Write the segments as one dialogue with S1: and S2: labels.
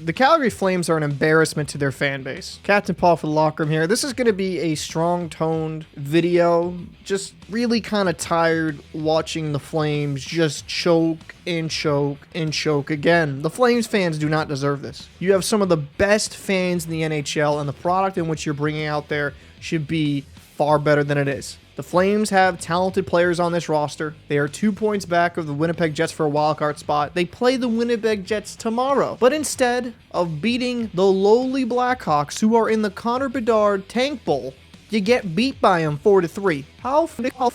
S1: The Calgary Flames are an embarrassment to their fan base. Captain Paul for the Locker Room here. This is going to be a strong-toned video. Just really kind of tired watching the Flames just choke and choke and choke again. The Flames fans do not deserve this. You have some of the best fans in the NHL, and the product in which you're bringing out there should be far better than it is. The Flames have talented players on this roster. They are 2 points back of the Winnipeg Jets for a wildcard spot. They play the Winnipeg Jets tomorrow. But instead of beating the lowly Blackhawks, who are in the Connor Bedard Tank Bowl, you get beat by them 4-3. How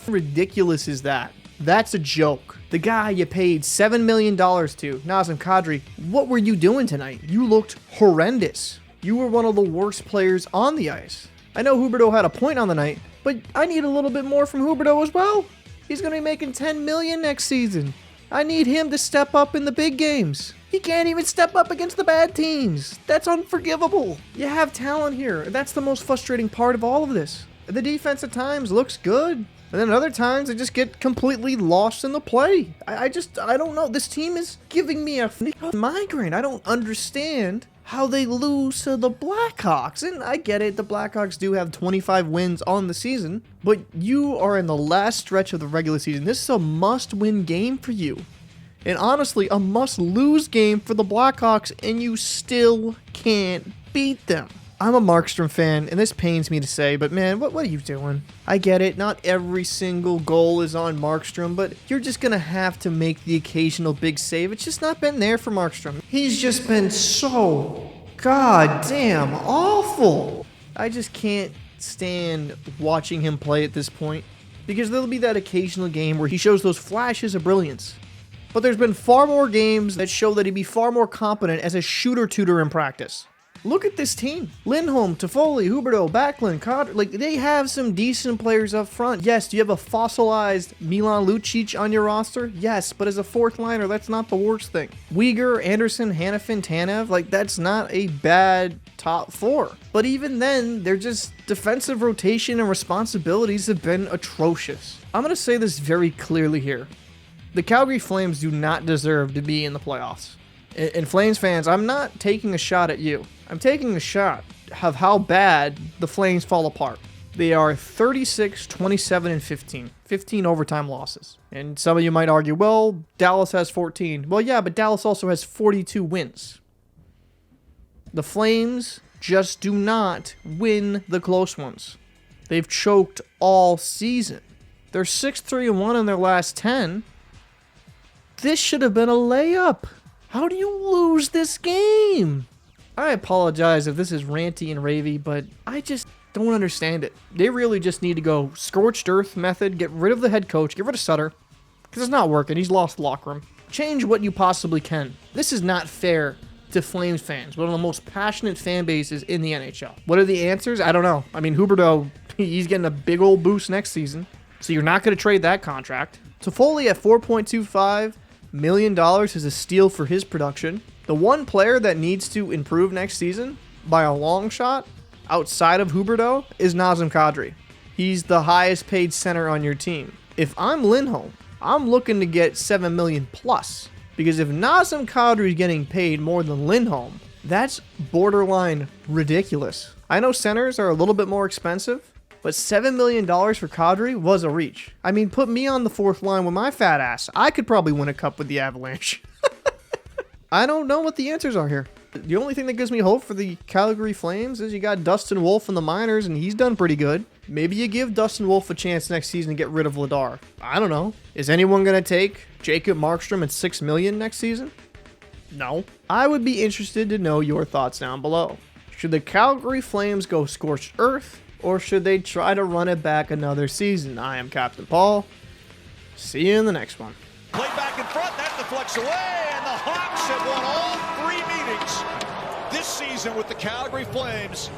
S1: ridiculous is that? That's a joke. The guy you paid $7 million to, Nazem Kadri, what were you doing tonight? You looked horrendous. You were one of the worst players on the ice. I know Huberdeau had a point on the night, but I need a little bit more from Huberdeau as well. He's going to be making $10 million next season. I need him to step up in the big games. He can't even step up against the bad teams. That's unforgivable. You have talent here. That's the most frustrating part of all of this. The defense at times looks good, and then other times they just get completely lost in the play. I don't know. This team is giving me a migraine. I don't understand how they lose to the Blackhawks. And I get it, the Blackhawks do have 25 wins on the season, but you are in the last stretch of the regular season. This is a must-win game for you. And honestly, a must-lose game for the Blackhawks, and you still can't beat them. I'm a Markstrom fan, and this pains me to say, but man, what are you doing? I get it, not every single goal is on Markstrom, but you're just going to have to make the occasional big save. It's just not been there for Markstrom. He's just been so goddamn awful. I just can't stand watching him play at this point, because there'll be that occasional game where he shows those flashes of brilliance. But there's been far more games that show that he'd be far more competent as a shooter-tutor in practice. Look at this team. Lindholm, Toffoli, Huberdeau, Backlund, Kadri. Like, they have some decent players up front. Yes, do you have a fossilized Milan Lucic on your roster? Yes, but as a fourth liner, that's not the worst thing. Uyghur, Anderson, Hanifin, Tanev, like, that's not a bad top four. But even then, they're just defensive rotation and responsibilities have been atrocious. I'm going to say this very clearly here. The Calgary Flames do not deserve to be in the playoffs. And Flames fans, I'm not taking a shot at you. I'm taking a shot of how bad the Flames fall apart. They are 36, 27, and 15. 15 overtime losses. And some of you might argue, well, Dallas has 14. Well, yeah, but Dallas also has 42 wins. The Flames just do not win the close ones. They've choked all season. They're 6-3-1 in their last 10. This should have been a layup. How do you lose this game? I apologize if this is ranty and ravey, but I just don't understand it. They really just need to go scorched earth method, get rid of the head coach, get rid of Sutter, because it's not working. He's lost the locker room. Change what you possibly can. This is not fair to Flames fans, one of the most passionate fan bases in the NHL. What are the answers? I don't know. I mean, Huberdeau, he's getting a big old boost next season, so you're not going to trade that contract. Toffoli at $4.25 million is a steal for his production. The one player that needs to improve next season, by a long shot, outside of Huberdeau, is Nazem Kadri. He's the highest paid center on your team. If I'm Lindholm, I'm looking to get $7 million plus. Because if Nazem Kadri is getting paid more than Lindholm, that's borderline ridiculous. I know centers are a little bit more expensive, but $7 million for Kadri was a reach. I mean, put me on the fourth line with my fat ass. I could probably win a cup with the Avalanche. I don't know what the answers are here. The only thing that gives me hope for the Calgary Flames is you got Dustin Wolf in the minors, and he's done pretty good. Maybe you give Dustin Wolf a chance next season to get rid of Vladar. I don't know. Is anyone going to take Jacob Markstrom at $6 million next season? No. I would be interested to know your thoughts down below. Should the Calgary Flames go scorched earth, or should they try to run it back another season? I am Captain Paul. See you in the next one.
S2: Play back in front, that deflects away, and the Hawks have won all 3 meetings this season with the Calgary Flames.